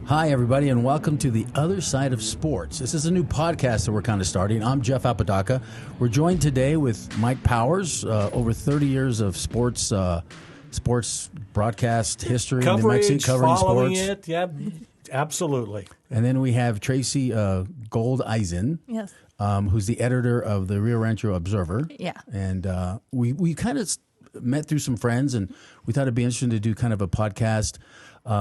Hi, everybody, and welcome to The Other Side of Sports. This is a new podcast that we're kind of starting. I'm Jeff Apodaca. We're joined today with Mike Powers, over 30 years of sports broadcast history in New Mexico, covering following sports. It, yeah, absolutely. And then we have Tracy Goldeisen, Yes. who's the editor of the Rio Rancho Observer. Yeah. And we kind of met through some friends, and we thought it'd be interesting to do kind of a podcast.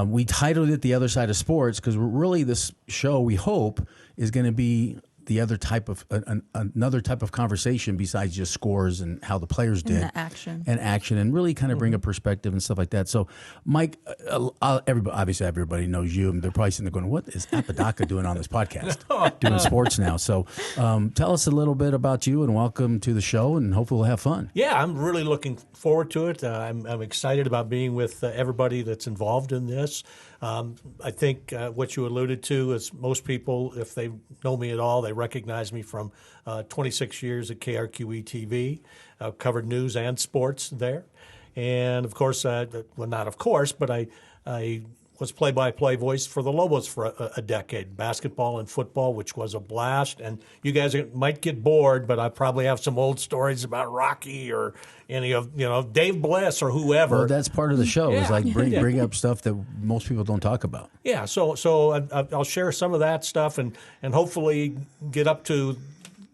We titled it The Other Side of Sports because really this show, we hope, is going to be the other type of another type of conversation besides just scores and how the players did. And the action, and really kind of bring a perspective and stuff like that. So, Mike, obviously everybody knows you, and they're probably sitting there going, "What is Apodaca doing on this podcast, doing sports now?" So, tell us a little bit about you, and welcome to the show, and hopefully we'll have fun. Yeah, I'm really looking forward to it. I'm excited about being with everybody that's involved in this. I think what you alluded to is most people, if they know me at all, they recognize me from 26 years at KRQE TV. I've covered news and sports there. And, of course, well, not of course, but I was play-by-play voice for the Lobos for a decade, basketball and football, which was a blast. And you guys might get bored, but I probably have some old stories about Rocky or any of, Dave Bliss or whoever. Well, that's part of the show. Yeah. Is like bring up stuff that most people don't talk about. Yeah, so I'll share some of that stuff and hopefully get up to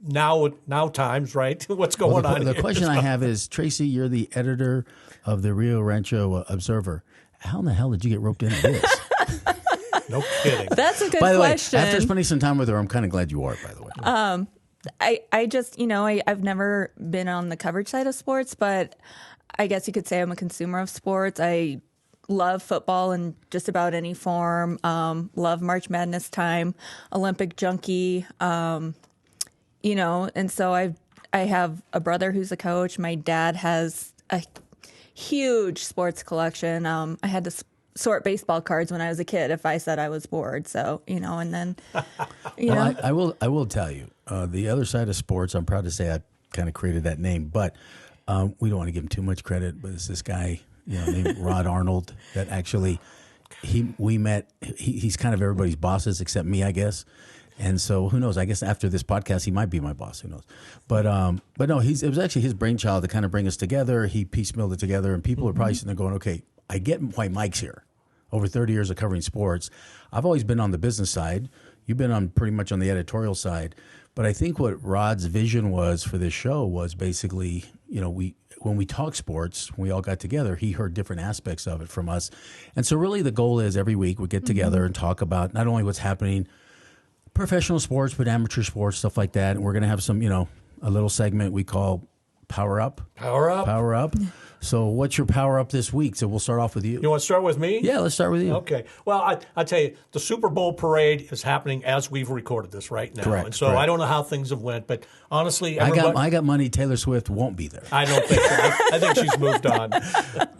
now times, right? What's going on The here? question I have is, Tracy, you're the editor of the Rio Rancho Observer. How in the hell did you get roped into this? No kidding. That's a good By the question. way, after spending some time with her, I'm kind of glad you are, by the way. I just, I've never been on the coverage side of sports, but I guess you could say I'm a consumer of sports. I love football in just about any form. Love March Madness time, Olympic junkie. And so I have a brother who's a coach. My dad has a huge sports collection. I had to sort baseball cards when I was a kid if I said I was bored. So, and then, I will tell you, the other side of sports, I'm proud to say I kind of created that name, but we don't want to give him too much credit, but it's this guy, named Rod Arnold that actually we met. He's kind of everybody's bosses except me, I guess. And so who knows? I guess after this podcast, he might be my boss. Who knows? But no, it was actually his brainchild to kind of bring us together. He piecemealed it together, and people are probably sitting there going, "Okay, I get why Mike's here." Over 30 years of covering sports, I've always been on the business side. You've been on pretty much on the editorial side. But I think what Rod's vision was for this show was basically, when we talk sports, we all got together, he heard different aspects of it from us. And so really the goal is every week we get together and talk about not only what's happening professional sports, but amateur sports, stuff like that. And we're going to have some, a little segment we call Power Up. Power up. Power Up. So what's your power up this week? So we'll start off with you. You want to start with me? Yeah, let's start with you. Okay. Well, I tell you, the Super Bowl parade is happening as we've recorded this right now. Correct, And so correct. I don't know how things have went, but honestly, I got money. Taylor Swift won't be there. I don't think so. I think she's moved on.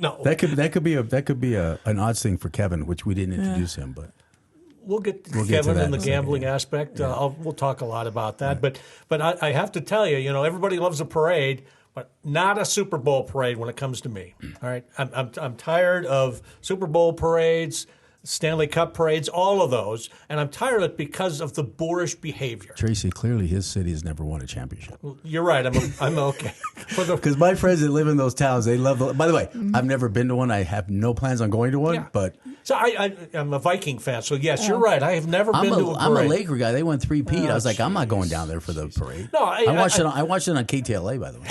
No. That could be an odds thing for Kevin, which we didn't introduce him, but We'll get to to Kevin that and the in a second, gambling yeah. aspect. We'll talk a lot about that. But I have to tell you, everybody loves a parade, but not a Super Bowl parade when it comes to me. All right, I'm tired of Super Bowl parades, Stanley Cup parades, all of those, and I'm tired of it because of the boorish behavior. Tracy, clearly his city has never won a championship. You're right. I'm okay. Because my friends that live in those towns, they love. By the way, I've never been to one. I have no plans on going to one. Yeah. But So I'm a Viking fan. So yes, you're right. I have never been to a parade. I'm a Laker guy. They won 3-peat. I was like, I'm not going down there for the parade. No, I watched it on KTLA, by the way.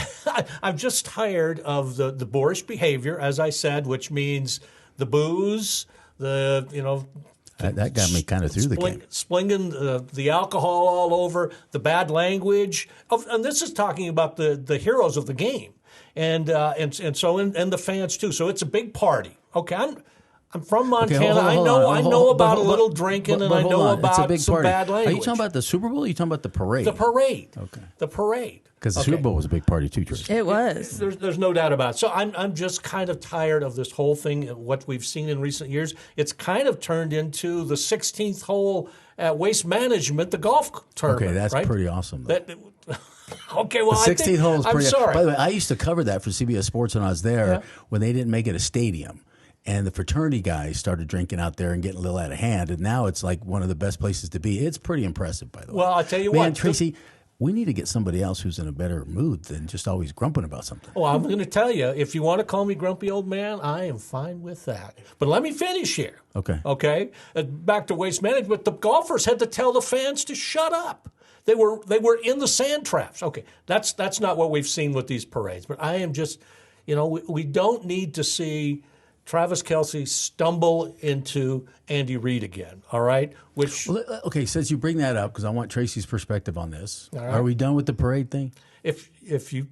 I'm just tired of the boorish behavior, as I said, which means the booze, That got me kind of through the game. Splinging the alcohol all over, the bad language, and this is talking about the heroes of the game, and the fans too. So it's a big party. Okay, I'm from Montana. Okay, I know about a little drinking, and I know about some bad language. Are you talking about the Super Bowl? Or are you talking about the parade? The parade? Okay. The parade. Because the Super Bowl was a big party too, Tracy. It was. There's no doubt about it. So I'm just kind of tired of this whole thing, what we've seen in recent years. It's kind of turned into the 16th hole at Waste Management, the golf tournament. Okay, that's right? pretty awesome. Okay, well, The 16th hole is pretty. I'm sorry. By the way, I used to cover that for CBS Sports when I was there when they didn't make it a stadium. and the fraternity guys started drinking out there and getting a little out of hand, and now it's like one of the best places to be. It's pretty impressive, by the way. Well, I'll tell you Man, what, Tracy, we need to get somebody else who's in a better mood than just always grumping about something. Oh, I'm going to tell you, if you want to call me grumpy old man, I am fine with that. But let me finish here. Okay. Okay? Back to waste management. The golfers had to tell the fans to shut up. They were in the sand traps. Okay, that's not what we've seen with these parades. But I am just, we don't need to see Travis Kelce stumble into Andy Reid again, all right? Okay, since you bring that up, because I want Tracy's perspective on this. All right. Are we done with the parade thing? If you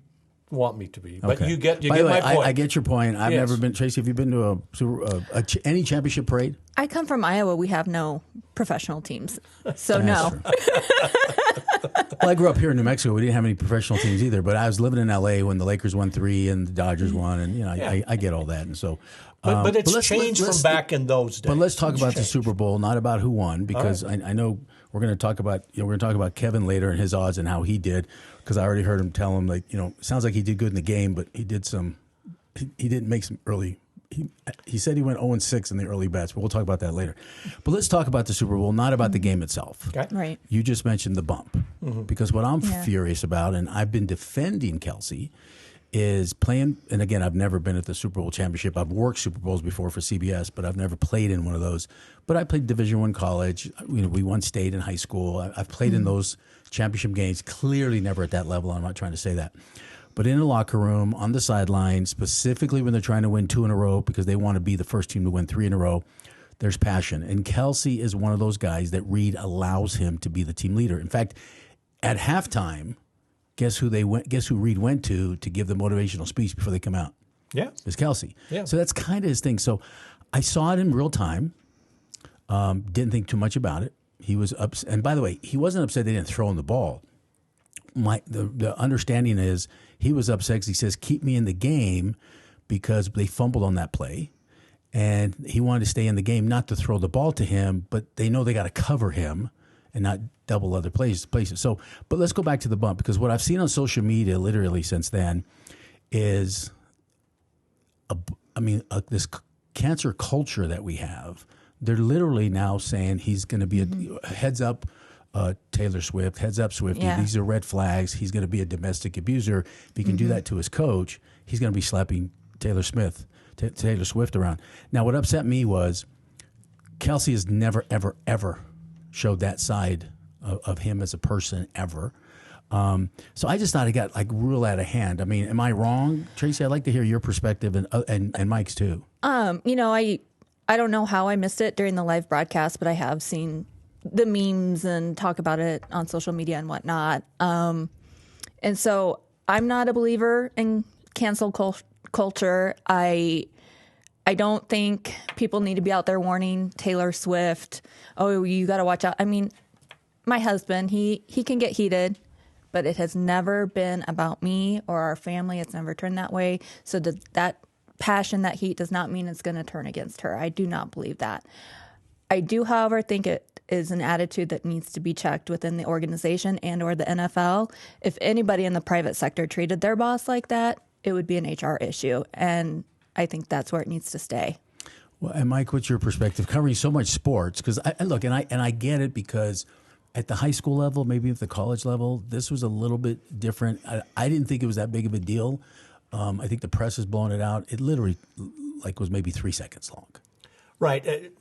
want me to be. But Okay. you get By the way, my point. I get your point. I've Yes. never been. Tracy, have you been to any championship parade? I come from Iowa. We have no professional teams, so That's no. true. Well, I grew up here in New Mexico. We didn't have any professional teams either, but I was living in L.A. when the Lakers won 3 and the Dodgers won, and I get all that, and so. But it's let's- changed let's- from back in those days. But let's talk It's about the changed. Super Bowl, not about who won, because I know we're going to talk about we're going to talk about Kevin later and his odds and how he did, because I already heard him tell him it sounds like he did good in the game, but he didn't make some early. He said he went 0-6 in the early bets, but we'll talk about that later. But let's talk about the Super Bowl, not about the game itself. Okay. Right. You just mentioned the bump, because what I'm Yeah. furious about, and I've been defending Kelce, is playing. And again, I've never been at the Super Bowl championship. I've worked Super Bowls before for CBS, but I've never played in one of those. But I played Division I college. We won state in high school. I've played in those championship games. Clearly, never at that level. I'm not trying to say that. But in the locker room, on the sideline, specifically when they're trying to win 2 in a row because they want to be the first team to win 3 in a row, there's passion. And Kelce is one of those guys that Reid allows him to be the team leader. In fact, at halftime, guess who Reid went to give the motivational speech before they come out? Yeah. It's Kelce. Yeah. So that's kind of his thing. So I saw it in real time. Didn't think too much about it. He was upset. And by the way, he wasn't upset they didn't throw him the ball. The understanding is he was upset because he says, keep me in the game, because they fumbled on that play. And he wanted to stay in the game, not to throw the ball to him, but they know they got to cover him and not double other places. So, but let's go back to the bump, because what I've seen on social media literally since then is, this cancer culture that we have. They're literally now saying he's going to be a heads up, Taylor Swift, heads up, Swiftie. Yeah. These are red flags. He's going to be a domestic abuser. If he can do that to his coach, he's going to be slapping Taylor Swift around. Now, what upset me was Kelce has never, ever, ever showed that side of him as a person ever. So I just thought it got real out of hand. I mean, am I wrong, Tracy? I'd like to hear your perspective and Mike's too. I don't know how I missed it during the live broadcast, but I have seen the memes and talk about it on social media and whatnot. And so I'm not a believer in cancel culture. I don't think people need to be out there warning Taylor Swift, oh, you got to watch out. I mean, my husband, he can get heated, but it has never been about me or our family. It's never turned that way. So that passion, that heat does not mean it's going to turn against her. I do not believe that. I do, however, think it is an attitude that needs to be checked within the organization and or the NFL. If anybody in the private sector treated their boss like that, it would be an HR issue. And I think that's where it needs to stay. Well, and Mike, what's your perspective covering so much sports? Because I get it, because at the high school level, maybe at the college level, this was a little bit different. I didn't think it was that big of a deal. I think the press is blowing it out. It literally was maybe 3 seconds long. Right.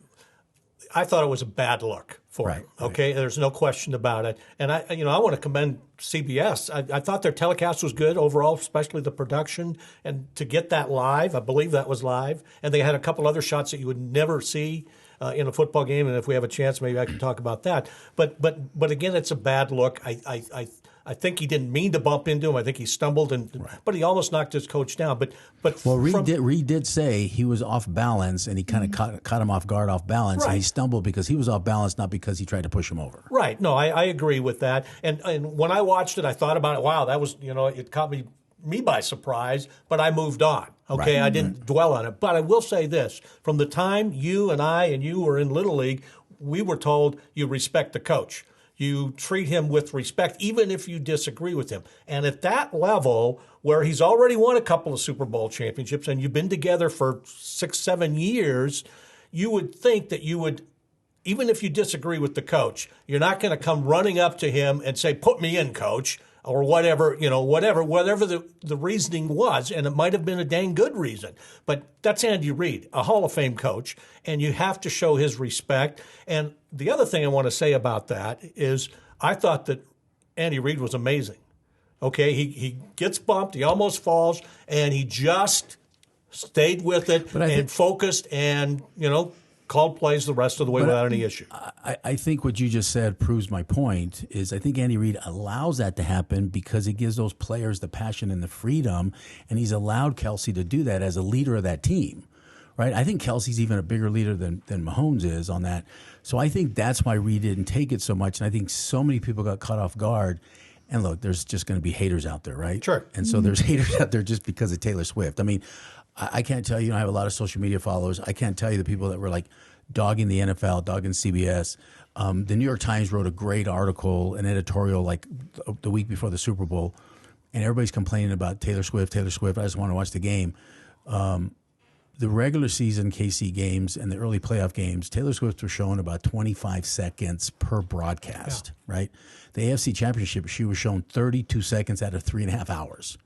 I thought it was a bad look for him. Okay, there's no question about it. And I want to commend CBS. I thought their telecast was good overall, especially the production, and to get that live. I believe that was live, and they had a couple other shots that you would never see in a football game. And if we have a chance, maybe I can talk about that. But again, it's a bad look. I think he didn't mean to bump into him. I think he stumbled, but he almost knocked his coach down. But Reid did say he was off balance, and he kind of caught him off guard, off balance, and he stumbled because he was off balance, not because he tried to push him over. Right. No, I agree with that. And when I watched it, I thought about it. Wow, that was it caught me by surprise, but I moved on. Okay, I didn't dwell on it. But I will say this: from the time you and I and you were in Little League, we were told you respect the coach. you treat him with respect, even if you disagree with him. And at that level, where he's already won a couple of Super Bowl championships and you've been together for 6, 7 years, you would think that you would, even if you disagree with the coach, you're not going to come running up to him and say, "Put me in, coach," or whatever, whatever the reasoning was. And it might have been a dang good reason. But that's Andy Reid, a Hall of Fame coach, and you have to show his respect. And the other thing I want to say about that is I thought that Andy Reid was amazing. Okay, he gets bumped, he almost falls, and he just stayed with it and focused and, called plays the rest of the way without any issue. I think what you just said proves my point. Is I think Andy Reid allows that to happen because it gives those players the passion and the freedom, and he's allowed Kelsey to do that as a leader of that team, right? I think Kelsey's even a bigger leader than Mahomes is on that. So I think that's why Reid didn't take it so much, and I think so many people got caught off guard. And look, there's just going to be haters out there, right? Sure. And so there's haters out there just because of Taylor Swift. I mean, I can't tell you, I have a lot of social media followers. I can't tell you the people that were like dogging the NFL, dogging CBS. The New York Times wrote a great article, an editorial like the week before the Super Bowl, and everybody's complaining about Taylor Swift. I just want to watch the game. The regular season KC games and the early playoff games, Taylor Swift was showing about 25 seconds per broadcast, right? The AFC Championship, she was shown 32 seconds out of 3.5 hours.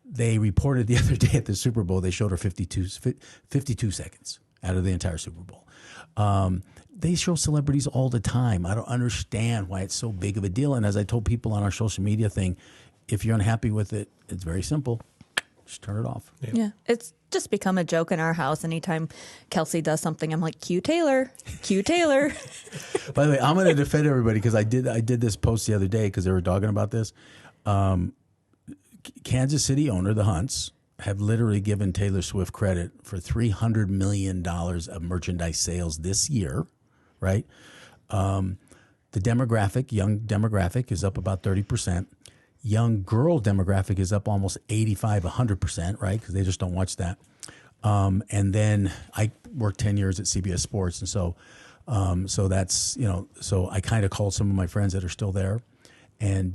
They reported the other day at the Super Bowl, they showed her 52 seconds out of the entire Super Bowl. They show celebrities all the time. I don't understand why it's so big of a deal. And as I told people on our social media thing, if you're unhappy with it, it's very simple. Just turn it off. Yeah. It's just become a joke in our house. Anytime Kelsey does something, I'm like, Cue Taylor. By the way, I'm going to defend everybody because I did this post the other day because they were dogging about this. Kansas City owner, the Hunts, have literally given Taylor Swift credit for $300 million of merchandise sales this year, right? The young demographic is up about 30%. Young girl demographic is up almost 85, 100%, right? Because they just don't watch that. And then I worked 10 years at CBS Sports. And so that's, so I kind of called some of my friends that are still there. And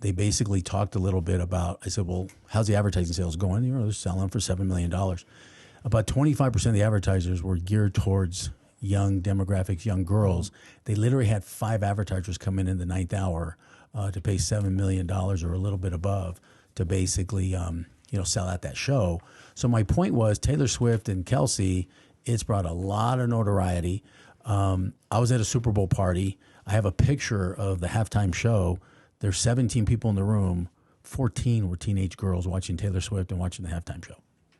they basically talked a little bit about, I said, well, how's the advertising sales going? They're selling for $7 million. About 25% of the advertisers were geared towards young demographics, young girls. They literally had 5 advertisers come in the 9th hour to pay $7 million or a little bit above to basically, sell out that show. So my point was Taylor Swift and Kelsey, it's brought a lot of notoriety. I was at a Super Bowl party. I have a picture of the halftime show. There's 17 people in the room. 14 were teenage girls watching Taylor Swift and watching the halftime show.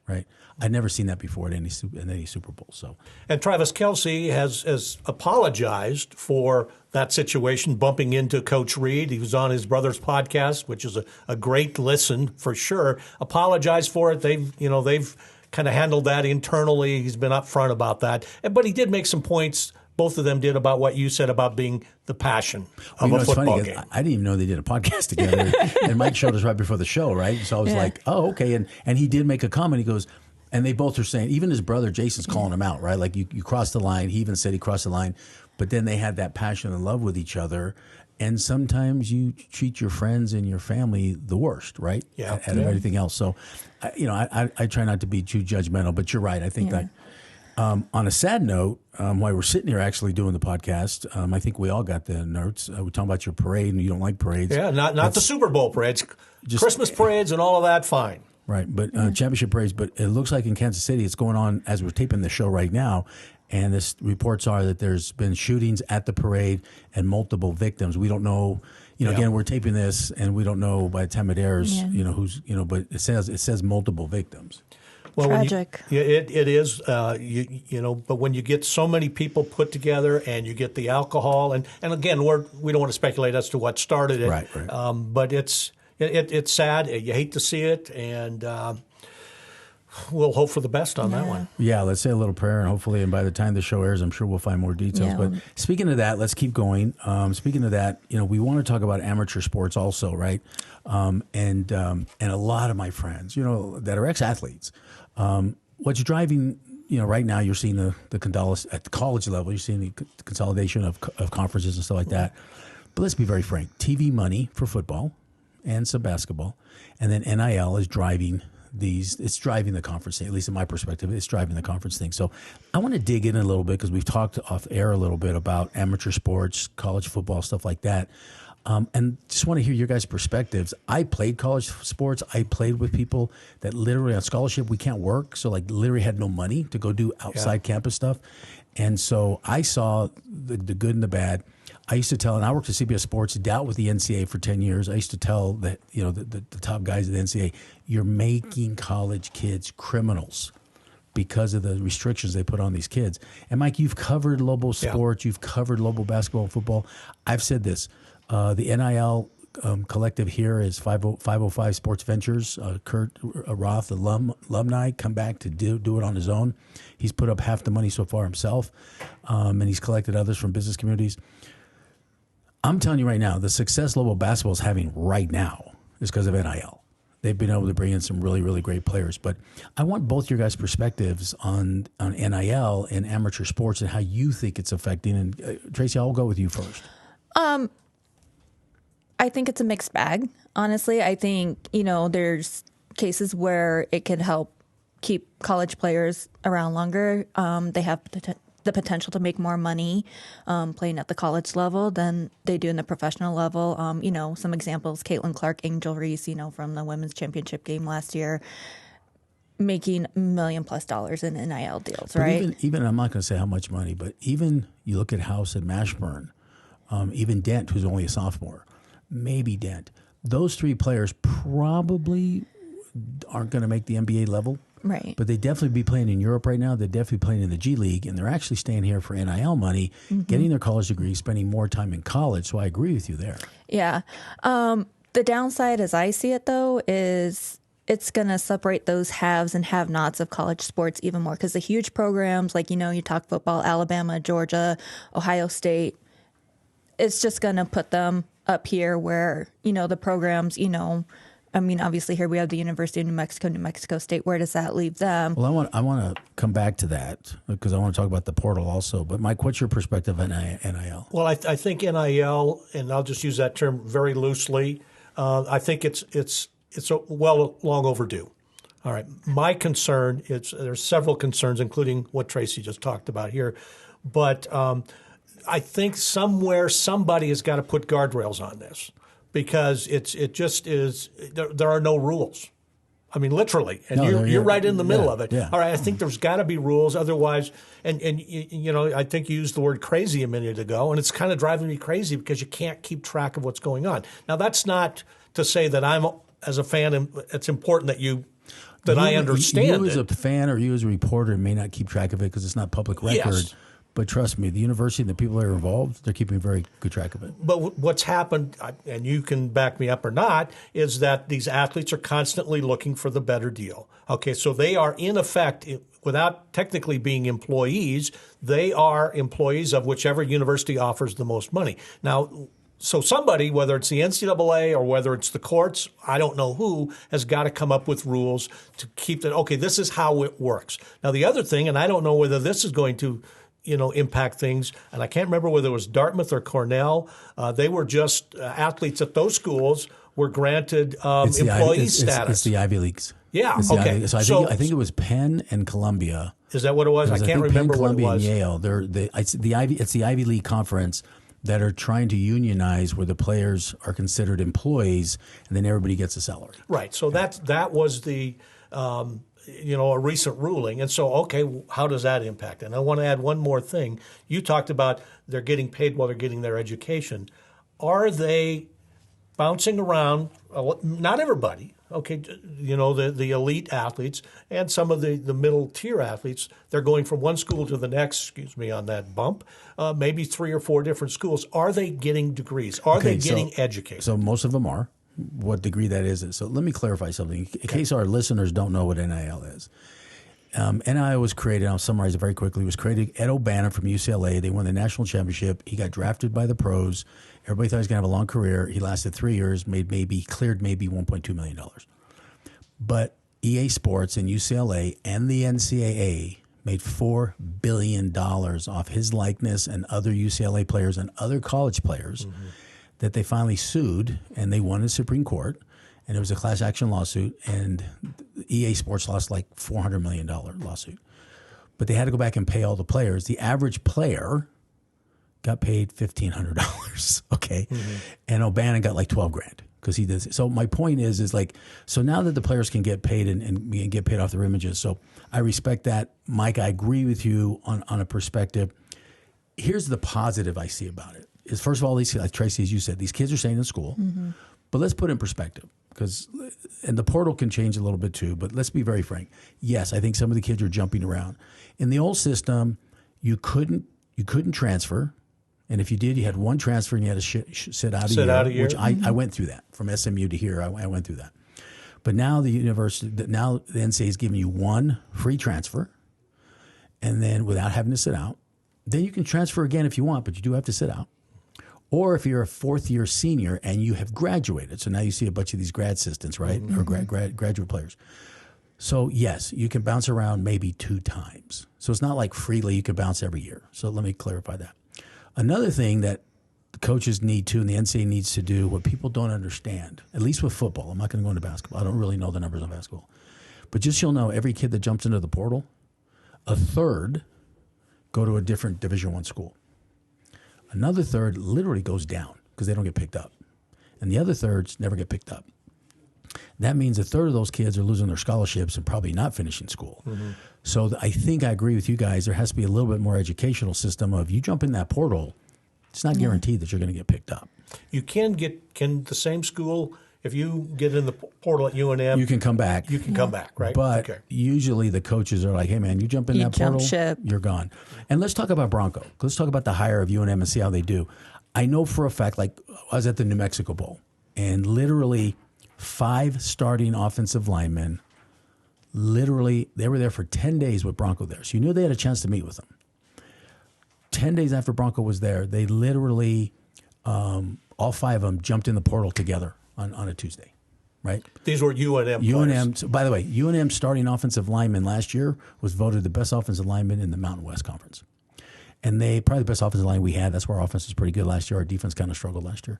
Right, I'd never seen that before at any Super Bowl. So, and Travis Kelce has apologized for that situation, bumping into Coach Reid. He was on his brother's podcast, which is a great listen for sure. Apologized for it. They've kind of handled that internally. He's been upfront about that, but he did make some points. Both of them did about what you said about being the passion of a football game. I didn't even know they did a podcast together. And Mike showed us right before the show, right? So I was like, oh, okay. And he did make a comment. He goes, and they both are saying, even his brother Jason's calling him out, right? Like you crossed the line. He even said he crossed the line. But then they had that passion and love with each other. And sometimes you treat your friends and your family the worst, right? Yeah. Out of everything else. So, I try not to be too judgmental, but you're right. I think that. On a sad note, while we're sitting here actually doing the podcast, I think we all got the notes. We're talking about your parade, and you don't like parades. Yeah, not the Super Bowl parades, just Christmas parades and all of that. Fine, right? But championship parades. But it looks like in Kansas City, it's going on as we're taping the show right now. And this reports are that there's been shootings at the parade and multiple victims. We don't know. Again, we're taping this, and we don't know by the time it airs. Who's. But it says multiple victims. Well, tragic. It is, but when you get so many people put together and you get the alcohol, and again, we don't want to speculate as to what started it. Right. But it's sad. You hate to see it, and we'll hope for the best on that one. Yeah, let's say a little prayer, and hopefully, and by the time the show airs, I'm sure we'll find more details. Yeah. But speaking of that, let's keep going. Speaking of that, we want to talk about amateur sports also, right? And a lot of my friends, that are ex-athletes, what's driving right now you're seeing at the college level, you're seeing the consolidation of conferences and stuff like that. But let's be very frank: TV money for football and some basketball, and then NIL is driving it's driving the conference thing, at least in my perspective. It's driving the conference thing. So I want to dig in a little bit because we've talked off air a little bit about amateur sports, college football, stuff like that. And just want to hear your guys' perspectives. I played college sports. I played with people that literally on scholarship, we can't work. So like literally had no money to go do outside campus stuff. And so I saw the good and the bad. I used to tell, and I worked at CBS Sports, dealt with the NCAA for 10 years. I used to tell the top guys at the NCAA, you're making college kids criminals because of the restrictions they put on these kids. And Mike, you've covered Lobo sports. You've covered Lobo basketball and football. I've said this. The NIL collective here is 505 Sports Ventures. Kurt Roth, alumni, come back to do it on his own. He's put up half the money so far himself, and he's collected others from business communities. I'm telling you right now, the success Lobo basketball is having right now is because of NIL. They've been able to bring in some really, really great players. But I want both your guys' perspectives on NIL and amateur sports and how you think it's affecting. And Tracy, I'll go with you first. I think it's a mixed bag. Honestly, I think, there's cases where it can help keep college players around longer. They have the potential to make more money playing at the college level than they do in the professional level. Some examples, Caitlin Clark, Angel Reese, from the women's championship game last year, making $1 million+ in NIL deals, but right? Even I'm not going to say how much money, but even you look at House and Mashburn, even Dent, who's only a sophomore, maybe Dent. Those three players probably aren't going to make the NBA level. Right. But they definitely be playing in Europe right now. They're definitely playing in the G League, and they're actually staying here for NIL money, getting their college degree, spending more time in college. So I agree with you there. Yeah. The downside, as I see it, though, is it's going to separate those haves and have-nots of college sports even more because the huge programs like, you talk football, Alabama, Georgia, Ohio State, it's just going to put them up here where, the programs, obviously here we have the University of New Mexico State. Where does that leave them? Well, I want to come back to that because I want to talk about the portal also. But Mike, what's your perspective on NIL? Well, I think NIL, and I'll just use that term very loosely. I think it's long overdue. All right. My concern there's several concerns, including what Tracy just talked about here, but I think somewhere somebody has got to put guardrails on this. Because it just is there are no rules. I mean, literally, and you're right in the middle of it. Yeah. All right, I think there's got to be rules, otherwise, and I think you used the word crazy a minute ago, and it's kind of driving me crazy because you can't keep track of what's going on. Now, that's not to say that I'm as a fan, it's important that I understand you as a fan or you as a reporter may not keep track of it because it's not public record. Yes. But trust me, the university and the people that are involved, they're keeping very good track of it. But what's happened, and you can back me up or not, is that these athletes are constantly looking for the better deal. Okay, so they are in effect, without technically being employees, they are employees of whichever university offers the most money. Now, so somebody, whether it's the NCAA or whether it's the courts, I don't know who, has got to come up with rules to keep that, okay, this is how it works. Now, the other thing, and I don't know whether this is going to impact things. And I can't remember whether it was Dartmouth or Cornell. They were just athletes at those schools were granted employee status. It's the Ivy Leagues. Yeah. Okay. So I think it was Penn and Columbia. Is that what it was? I can't remember Penn, what it Columbia, was. And Yale. It's the Ivy League conference that are trying to unionize where the players are considered employees and then everybody gets a salary. Right. So that was the a recent ruling. And so, okay, how does that impact? And I want to add one more thing. You talked about they're getting paid while they're getting their education. Are they bouncing around? Not everybody. Okay, the elite athletes and some of the middle tier athletes, they're going from one school to the next, excuse me on that bump, maybe 3 or 4 different schools. Are they getting degrees? Are they getting educated? So most of them are. What degree that is. So let me clarify something in case our listeners don't know what NIL is. NIL was created, I'll summarize it very quickly, it was created, Ed O'Bannon from UCLA. They won the national championship. He got drafted by the pros. Everybody thought he was going to have a long career. He lasted 3 years, cleared maybe $1.2 million. But EA Sports and UCLA and the NCAA made $4 billion off his likeness and other UCLA players and other college players that they finally sued, and they won in the Supreme Court. And it was a class action lawsuit, and EA Sports lost like $400 million lawsuit. But they had to go back and pay all the players. The average player got paid $1,500, okay? And O'Bannon got like 12 grand because he did. So my point is like, so now that the players can get paid and get paid off their images, so I respect that. Mike, I agree with you on a perspective. Here's the positive I see about it. Is first of all, these, like Tracy, as you said, these kids are staying in school. But let's put it in perspective, and the portal can change a little bit too, but let's be very frank. Yes, I think some of the kids are jumping around. In the old system, you couldn't transfer. And if you did, you had one transfer and you had to sit out a year. Which I went through that. From SMU to here, I went through that. But now the NCAA is giving you one free transfer, and then without having to sit out. Then you can transfer again if you want, but you do have to sit out. Or if you're a fourth-year senior and you have graduated. So now you see a bunch of these grad assistants, right? Or graduate players. So, yes, you can bounce around maybe 2 times. So it's not like freely you can bounce every year. So let me clarify that. Another thing that the coaches need to and the NCAA needs to do, what people don't understand, at least with football. I'm not going to go into basketball. I don't really know the numbers on basketball. But just so you'll know, every kid that jumps into the portal, a third go to a different Division I school. Another third literally goes down because they don't get picked up. And the other thirds never get picked up. That means a third of those kids are losing their scholarships and probably not finishing school. So I think I agree with you guys. There has to be a little bit more educational system of you jump in that portal, it's not guaranteed that you're going to get picked up. You can the same school, if you get in the portal at UNM, you can come back. You can come back, right? But usually the coaches are like, hey, man, you jump in that portal, you're gone. And let's talk about Bronco. Let's talk about the hire of UNM and see how they do. I know for a fact, like I was at the New Mexico Bowl, and literally 5 starting offensive linemen, literally they were there for 10 days with Bronco there. So you knew they had a chance to meet with them. 10 days after Bronco was there, they literally, all 5 of them jumped in the portal together on a Tuesday, right? These were UNM players. So by the way, UNM starting offensive lineman last year was voted the best offensive lineman in the Mountain West Conference. And they probably the best offensive line we had. That's where our offense was pretty good last year. Our defense kind of struggled last year.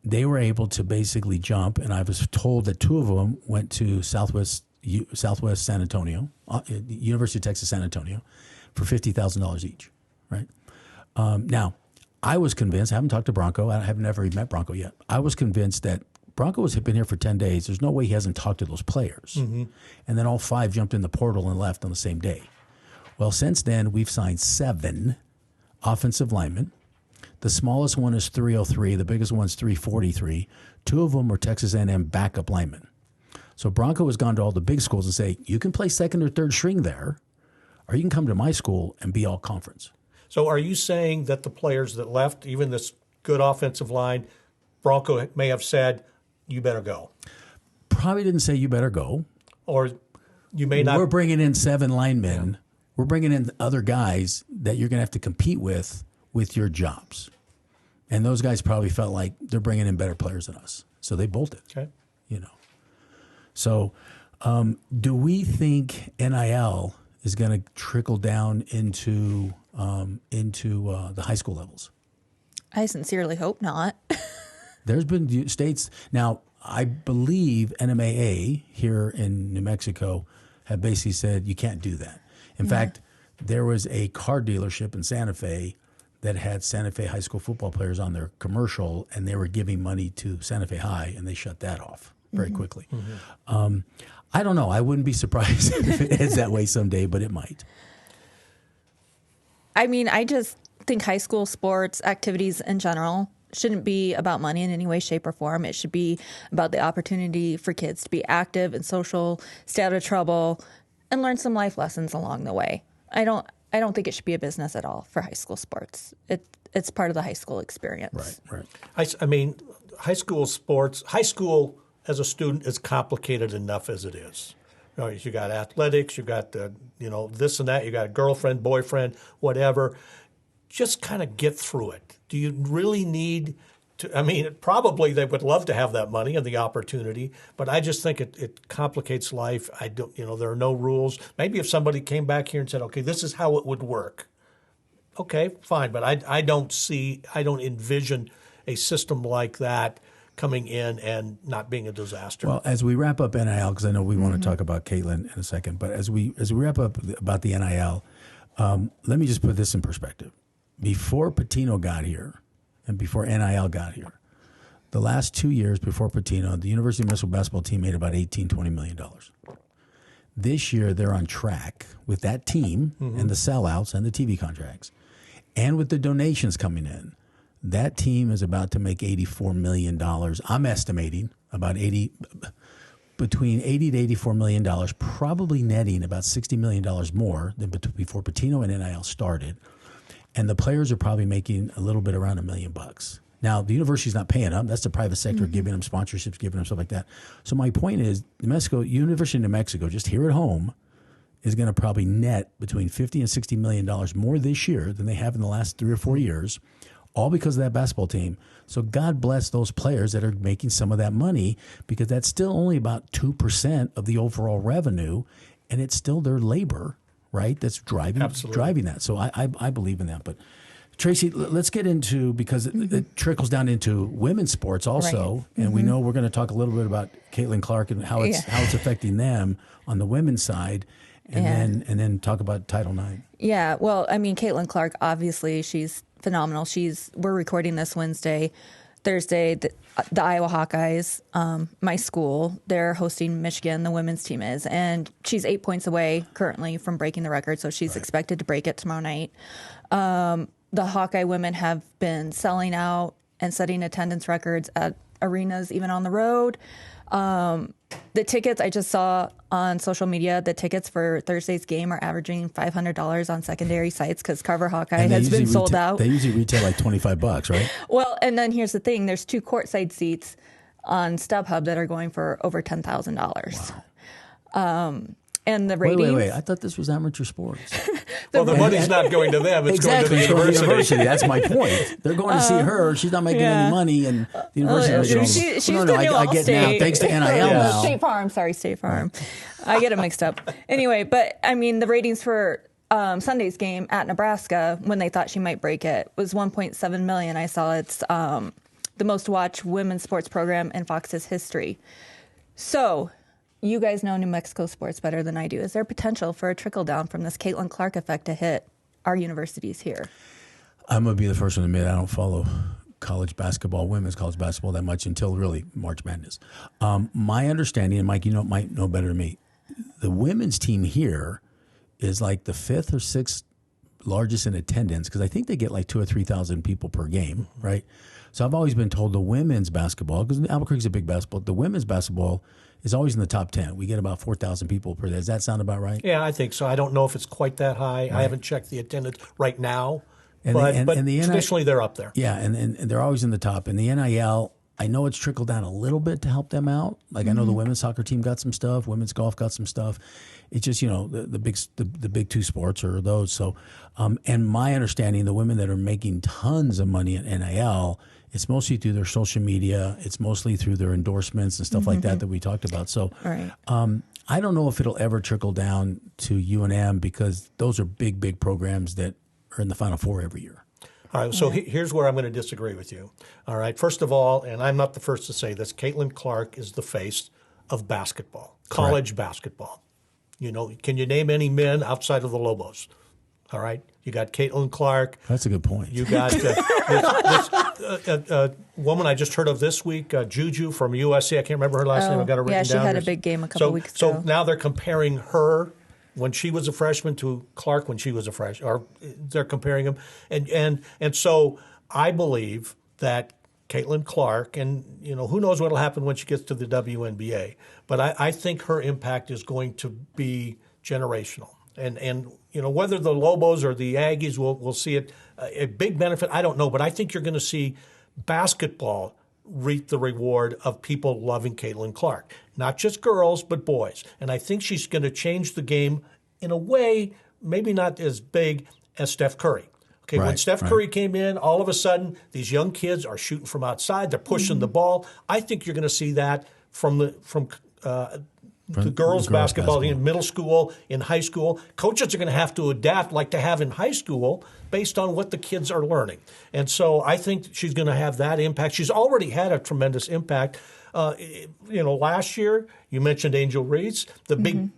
They were able to basically jump, and I was told that 2 of them went to Southwest San Antonio, University of Texas San Antonio, for $50,000 each, right? Now, I was convinced, I haven't talked to Bronco, I have never even met Bronco yet. I was convinced that Bronco has been here for 10 days. There's no way he hasn't talked to those players. And then all 5 jumped in the portal and left on the same day. Well, since then, we've signed 7 offensive linemen. The smallest one is 303. The biggest one's 343. 2 of them were Texas A&M backup linemen. So Bronco has gone to all the big schools and say, you can play second or third string there, or you can come to my school and be all conference. So are you saying that the players that left, even this good offensive line, Bronco may have said, you better go? Probably didn't say you better go. Or you may not. We're bringing in 7 linemen. Yeah. We're bringing in other guys that you're going to have to compete with your jobs. And those guys probably felt like they're bringing in better players than us. So they bolted, you know. So do we think NIL is going to trickle down into the high school levels? I sincerely hope not. There's been states now. I believe NMAA here in New Mexico have basically said you can't do that. In fact, there was a car dealership in Santa Fe that had Santa Fe high school football players on their commercial, and they were giving money to Santa Fe High, and they shut that off very quickly. I don't know. I wouldn't be surprised if it heads that way someday, but it might. I mean, I just think high school sports activities in general shouldn't be about money in any way, shape, or form. It should be about the opportunity for kids to be active and social, stay out of trouble, and learn some life lessons along the way. I don't think it should be a business at all for high school sports. It's part of the high school experience. Right. I mean, high school sports, high school as a student is complicated enough as it is. You got athletics, you got this and that, you got a girlfriend, boyfriend, whatever. Just kind of get through it. Do you really need I mean, probably they would love to have that money and the opportunity, but I just think it complicates life. I don't, there are no rules. Maybe if somebody came back here and said, okay, this is how it would work. Okay, fine, but I don't envision a system like that coming in and not being a disaster. Well, as we wrap up NIL, because I know we want to talk about Caitlin in a second, but as we wrap up about the NIL, let me just put this in perspective. Before Patino got here, and before NIL got here, the last 2 years before Patino, the University of Minnesota basketball team made about $20 million. This year, they're on track with that team and the sellouts and the TV contracts, and with the donations coming in. That team is about to make $84 million. I'm estimating between $80 to $84 million, probably netting about $60 million more than before Patino and NIL started. And the players are probably making a little bit around $1 million. Now, the university's not paying them. That's the private sector giving them sponsorships, giving them stuff like that. So my point is, University of New Mexico, just here at home, is going to probably net between $50 and $60 million more this year than they have in the last 3 or 4 years, all because of that basketball team. So God bless those players that are making some of that money, because that's still only about 2% of the overall revenue, and it's still their labor, right, that's driving that. So I believe in that. But Tracy, let's get into, because it trickles down into women's sports also, right. And we know we're going to talk a little bit about Caitlin Clark and how it's affecting them on the women's side, and then talk about Title IX. Yeah, well, I mean, Caitlin Clark, obviously, she's phenomenal. We're recording this Thursday, the Iowa Hawkeyes, my school, they're hosting Michigan, the women's team is, and she's 8 points away currently from breaking the record, so she's expected to break it tomorrow night. The Hawkeye women have been selling out and setting attendance records at arenas, even on the road. The tickets, I just saw on social media, the tickets for Thursday's game are averaging $500 on secondary sites because Carver Hawkeye has been sold out. They usually retail like $25, right? Well, and then here's the thing. There's 2 courtside seats on StubHub that are going for over $10,000. Wow. And the ratings... Wait. I thought this was amateur sports. The money's not going to them. It's going to the university. That's my point. They're going to see her. She's not making any money, and the university... She's the new I get now, thanks to NIL now. State Farm. I get it mixed up. Anyway, but, I mean, the ratings for Sunday's game at Nebraska, when they thought she might break it, was 1.7 million. I saw it's the most watched women's sports program in Fox's history. So... you guys know New Mexico sports better than I do. Is there potential for a trickle down from this Caitlin Clark effect to hit our universities here? I'm going to be the first one to admit I don't follow college basketball, women's college basketball that much until really March Madness. My understanding, and Mike, might know better than me, the women's team here is like the 5th or 6th largest in attendance, because I think they get like 2,000 or 3,000 people per game, right? So I've always been told the women's basketball, because Albuquerque's a big basketball, the women's basketball is always in the top 10. We get about 4,000 people per day. Does that sound about right? Yeah, I think so. I don't know if it's quite that high. Right. I haven't checked the attendance right now, but traditionally they're up there. Yeah, and they're always in the top. And the NIL, I know it's trickled down a little bit to help them out. Like I know the women's soccer team got some stuff, women's golf got some stuff. It's just, the big 2 sports are those. So, and my understanding, the women that are making tons of money at NIL, it's mostly through their social media. It's mostly through their endorsements and stuff like that we talked about. So I don't know if it'll ever trickle down to UNM, because those are big, big programs that are in the Final Four every year. All right, so here's where I'm going to disagree with you. All right, first of all, and I'm not the first to say this, Caitlin Clark is the face of basketball, college basketball. Can you name any men outside of the Lobos? All right, you got Caitlin Clark. That's a good point. You got this woman I just heard of this week, Juju from USC. I can't remember her last name. I got her written down. Yeah, she had a big game a couple weeks ago. So now they're comparing her when she was a freshman to Clark when she was a freshman, or they're comparing them, and so I believe that Caitlin Clark, and who knows what will happen when she gets to the WNBA, but I think her impact is going to be generational. And whether the Lobos or the Aggies will see it, a big benefit, I don't know. But I think you're going to see basketball reap the reward of people loving Caitlin Clark. Not just girls, but boys. And I think she's going to change the game in a way maybe not as big as Steph Curry. Okay, when Right, Steph right. Curry came in, all of a sudden these young kids are shooting from outside. They're pushing the ball. I think you're going to see that from the girls basketball in middle school, in high school. Coaches are going to have to adapt like they have in high school based on what the kids are learning. And so I think she's going to have that impact. She's already had a tremendous impact. Last year you mentioned Angel Reese, the big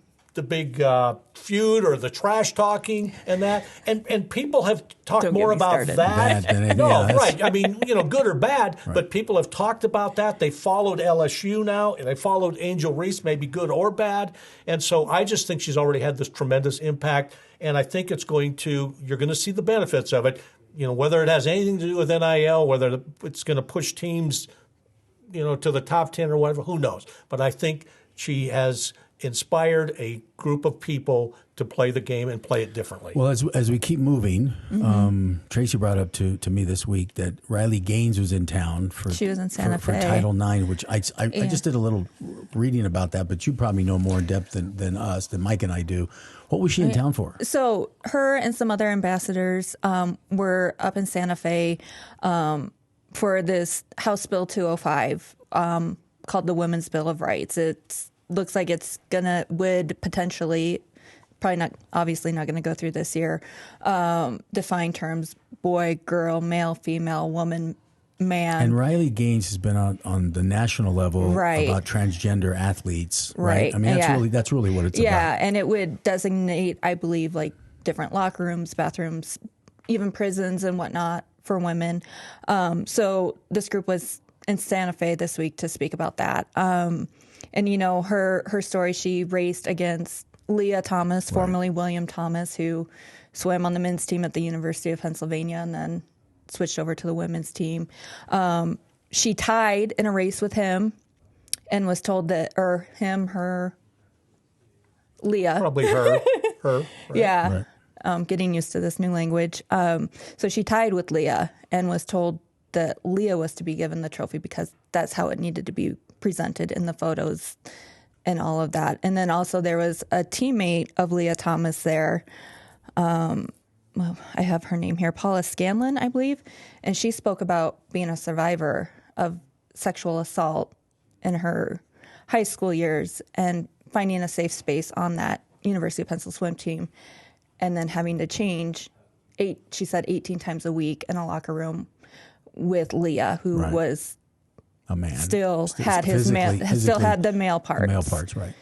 feud or the trash talking and that, and people have talked Don't more get me about started. that. Right. I mean, good or bad, but people have talked about that. They followed LSU now, and they followed Angel Reese, maybe good or bad. And so I just think she's already had this tremendous impact, and I think you're going to see the benefits of it. Whether it has anything to do with NIL, whether it's going to push teams, to the top 10 or whatever, who knows? But I think she has inspired a group of people to play the game and play it differently. Well, as we keep moving, Tracy brought up to me this week that Riley Gaines was in town for She was in Santa for Fe. Title IX, which I just did a little reading about that, but you probably know more in depth than Mike and I do. What was she in town for? So her and some other ambassadors were up in Santa Fe for this House Bill 205 called the Women's Bill of Rights. It looks like would potentially, obviously not going to go through this year, define terms boy, girl, male, female, woman, man. And Riley Gaines has been on the national level Right. about transgender athletes, Right. I mean, that's really what it's about. Yeah, and it would designate, I believe, like different locker rooms, bathrooms, even prisons and whatnot for women. So this group was in Santa Fe this week to speak about that. And her story, she raced against Leah Thomas, formerly William Thomas, who swam on the men's team at the University of Pennsylvania and then switched over to the women's team. She tied in a race with him and was told that, Leah. Probably her. Right? Yeah. Right. Getting used to this new language. So she tied with Leah and was told that Leah was to be given the trophy because that's how it needed to be presented in the photos and all of that. And then also there was a teammate of Leah Thomas there. I have her name here, Paula Scanlon, I believe. And she spoke about being a survivor of sexual assault in her high school years and finding a safe space on that University of Pencil swim team and then having to change 18 times a week in a locker room with Leah, who was a man, still had the male parts. The male parts, right?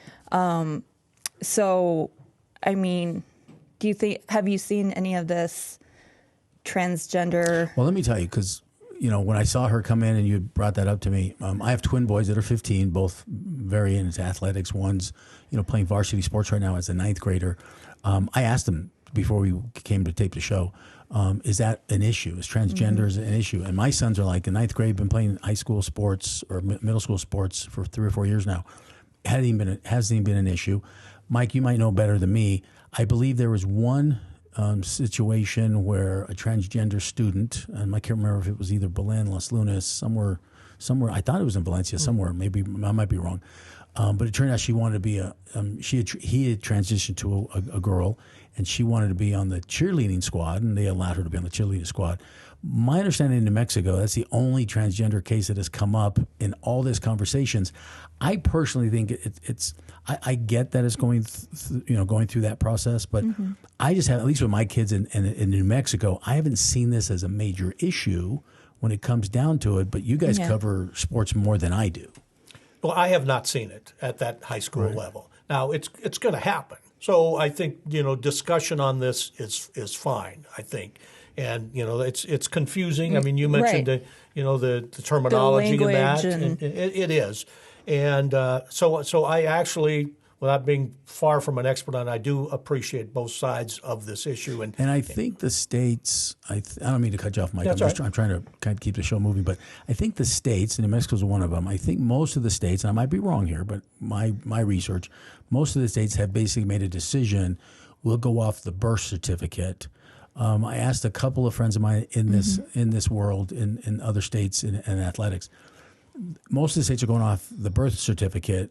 So, I mean, have you seen any of this transgender? Well, let me tell you, because when I saw her come in and you brought that up to me, I have twin boys that are 15, both very into athletics. One's playing varsity sports right now as a ninth grader. I asked them before we came to tape the show, is that an issue? Is transgender an issue? And my sons are like in ninth grade, been playing high school sports or middle school sports for 3 or 4 years now. Hasn't even been an issue. Mike, you might know better than me. I believe there was one situation where a transgender student, and I can't remember if it was either Belen, Los Lunas, somewhere. I thought it was in Valencia somewhere. Maybe I might be wrong. But it turned out she wanted to be he had transitioned to a girl, and she wanted to be on the cheerleading squad, and they allowed her to be on the cheerleading squad. My understanding in New Mexico, that's the only transgender case that has come up in all these conversations. I personally think I get that it's going through that process, but I just have, at least with my kids in New Mexico, I haven't seen this as a major issue when it comes down to it. But you guys cover sports more than I do. Well, I have not seen it at that high school level. Now it's going to happen. So I think discussion on this is fine. I think, and it's confusing. I mean, you mentioned the terminology in that, and it is, and so I actually, without being far from an expert on it, I do appreciate both sides of this issue. And I think the states, I don't mean to cut you off, Mike. That's I'm trying to kind of keep the show moving, but I think the states, and New Mexico's one of them, I think most of the states, and I might be wrong here, but my research, most of the states have basically made a decision, we'll go off the birth certificate. I asked a couple of friends of mine in this world, in other states in athletics. Most of the states are going off the birth certificate.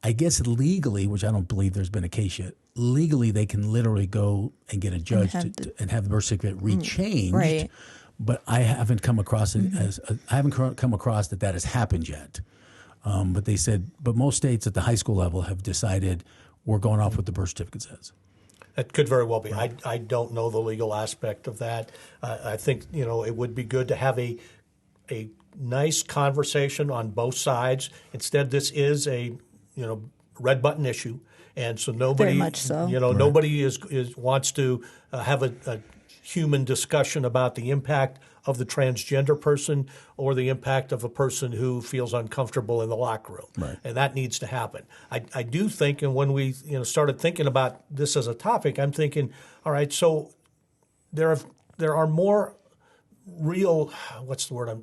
I guess legally, which I don't believe there's been a case yet, legally they can literally go and get a judge and have the birth certificate rechanged. Right. But I haven't come across it I haven't come across that has happened yet. But they said, but most states at the high school level have decided we're going off what the birth certificate says. It could very well be. I don't know the legal aspect of that. I think it would be good to have a nice conversation on both sides. Instead, this is a red button issue, and so nobody Very much so. Nobody wants to have a human discussion about the impact of the transgender person or the impact of a person who feels uncomfortable in the locker room. Right. And that needs to happen. I do think, and when we started thinking about this as a topic, I'm thinking, all right, so there are more real, what's the word,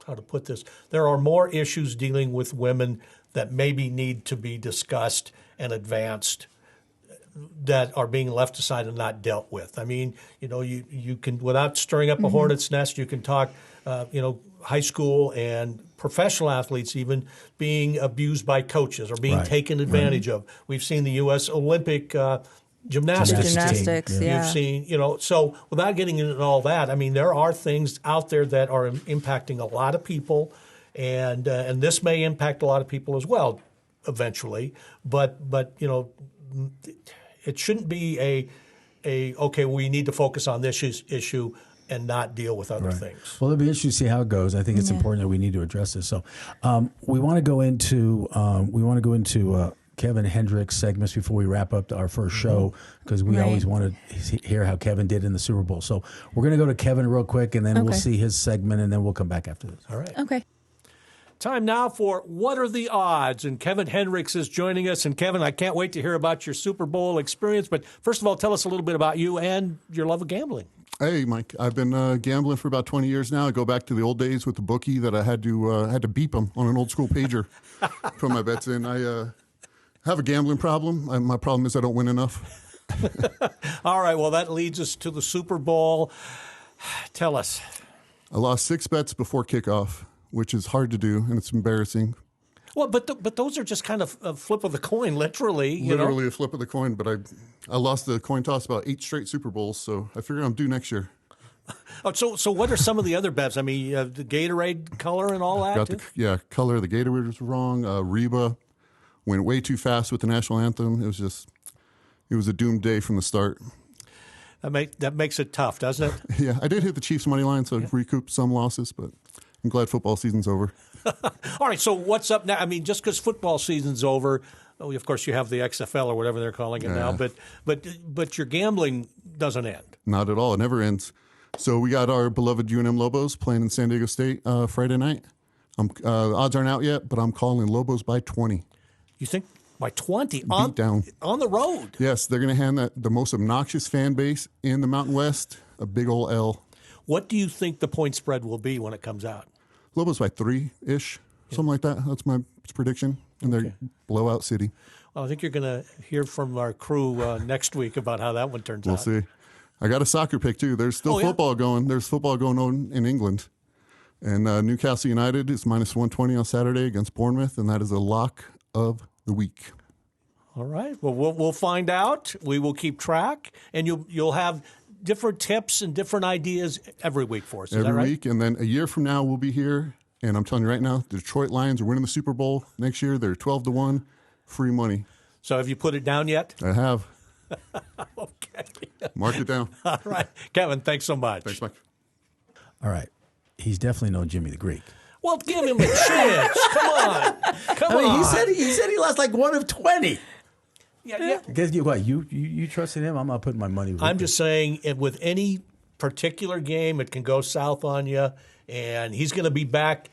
how to put this? There are more issues dealing with women that maybe need to be discussed and advanced that are being left aside and not dealt with. I mean, you can, without stirring up a hornet's nest, you can talk, high school and professional athletes even being abused by coaches or being taken advantage of. We've seen the U.S. Olympic gymnastics team. Yeah. You've seen, so without getting into all that, I mean, there are things out there that are impacting a lot of people, and this may impact a lot of people as well eventually. But it shouldn't be okay, we need to focus on this issue and not deal with other things. Well, it'll be interesting to see how it goes. I think it's important that we need to address this. So, we want to go into Kevin Hendricks segments before we wrap up our first show, because we always want to hear how Kevin did in the Super Bowl. So we're going to go to Kevin real quick, and then we'll see his segment, and then we'll come back after this. All right. Okay. Time now for What Are the Odds? And Kevin Hendricks is joining us. And Kevin, I can't wait to hear about your Super Bowl experience. But first of all, tell us a little bit about you and your love of gambling. Hey, Mike. I've been gambling for about 20 years now. I go back to the old days with the bookie that I had to beep him on an old school pager, put my bets in. I have a gambling problem. My problem is I don't win enough. All right. Well, that leads us to the Super Bowl. Tell us. I lost 6 bets before kickoff, which is hard to do, and it's embarrassing. Well, but those are just kind of a flip of the coin, literally. Literally a flip of the coin, but I lost the coin toss about 8 straight Super Bowls, so I figure I'm due next year. Oh, so what are some of the other bets? I mean, the Gatorade color and all that? Color. The Gatorade was wrong. Reba went way too fast with the national anthem. It was a doomed day from the start. That makes it tough, doesn't it? Yeah, I did hit the Chiefs money line, so I've recouped some losses, but I'm glad football season's over. All right, so what's up now? I mean, just because football season's over, of course you have the XFL or whatever they're calling it now, but your gambling doesn't end. Not at all. It never ends. So we got our beloved UNM Lobos playing in San Diego State Friday night. The odds aren't out yet, but I'm calling Lobos by 20. You think by 20 Beat down on the road? Yes, they're going to hand the most obnoxious fan base in the Mountain West a big old L. What do you think the point spread will be when it comes out? Lobos by 3-ish, something like that. That's my prediction. And they're blowout city. Well, I think you're going to hear from our crew next week about how that one turns out. We'll see. I got a soccer pick, too. There's still football going. There's football going on in England. And Newcastle United is minus 120 on Saturday against Bournemouth, and that is a lock of the week. All right. Well, we'll find out. We will keep track, and you'll have different tips and different ideas every week for us. Is that right? Every week, and then a year from now we'll be here, and I'm telling you right now, the Detroit Lions are winning the Super Bowl next year. They're 12-1, free money. So have you put it down yet? I have. Okay. Mark it down. All right. Kevin, thanks so much. Thanks, Mike. All right. He's definitely no Jimmy the Greek. Well, give him a chance. Come on. Come on. He said he lost like 1 of 20. Yeah. Guess what? You trusted him? I'm not putting my money with I'm just saying, with any particular game, it can go south on you, and he's going to be back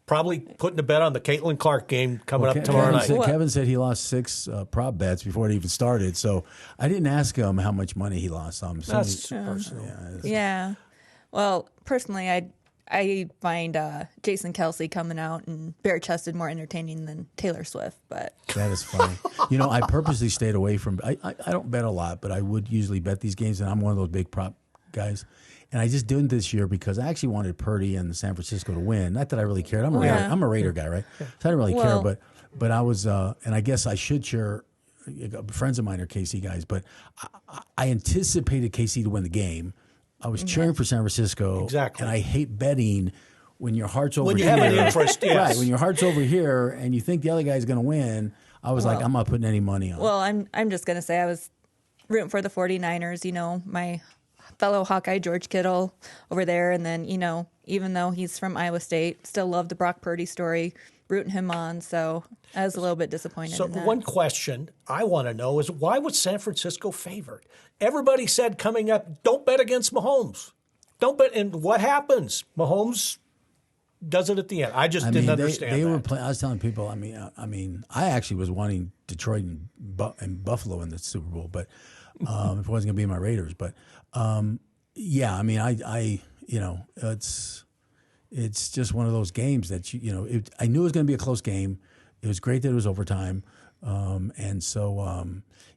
probably putting a bet on the Caitlin Clark game coming up tomorrow night. Kevin said he lost 6 prop bets before it even started, so I didn't ask him how much money he lost. That's personal. Yeah. Well, personally, I find Jason Kelsey coming out and bare-chested more entertaining than Taylor Swift, but that is funny. I purposely stayed away from. I don't bet a lot, but I would usually bet these games, and I'm one of those big prop guys. And I just didn't this year because I actually wanted Purdy and San Francisco to win. Not that I really cared. I'm a Raider guy, right? So I didn't really care, but I was, and I guess I should share friends of mine are KC guys, but I anticipated KC to win the game. I was cheering for San Francisco. Exactly. And I hate betting when your heart's over When you here. have an interest, yes. Right, when your heart's over here and you think the other guy's going to win, I was like, I'm not putting any money on it. Well, I'm just going to say I was rooting for the 49ers, my fellow Hawkeye George Kittle over there. And then, even though he's from Iowa State, still love the Brock Purdy story, rooting him on. So I was a little bit disappointed So in that. one question I want to know is, why was San Francisco favored? Everybody said coming up, don't bet against Mahomes. Don't bet. And what happens? Mahomes does it at the end. I just didn't understand they that. were playing. I was telling people. I actually was wanting Detroit and Buffalo in the Super Bowl, but if it wasn't going to be my Raiders, but yeah, I it's just one of those games that I knew it was going to be a close game. It was great that it was overtime, and so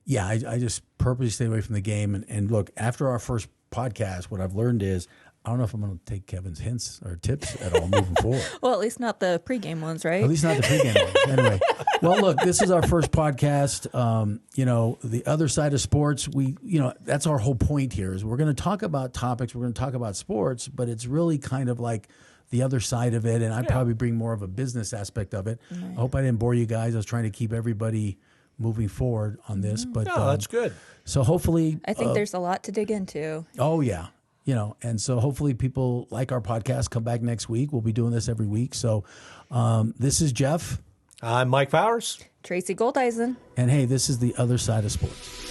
yeah, I just purposely stayed away from the game. And look, after our first podcast, what I've learned is, I don't know if I'm going to take Kevin's hints or tips at all moving forward. Well, at least not the pregame ones, right? At least not the pregame ones. Anyway, well, look, this is our first podcast. The other side of sports, that's our whole point here is we're going to talk about topics. We're going to talk about sports, but it's really kind of like the other side of it. And I'd probably bring more of a business aspect of it. Right. I hope I didn't bore you guys. I was trying to keep everybody moving forward on this, but No, that's good. So hopefully, I think there's a lot to dig into. Oh yeah, and so hopefully people like our podcast. Come back next week. We'll be doing this every week. So this is Jeff. I'm Mike Powers. Tracy Goldeisen. And hey, this is the other side of sports.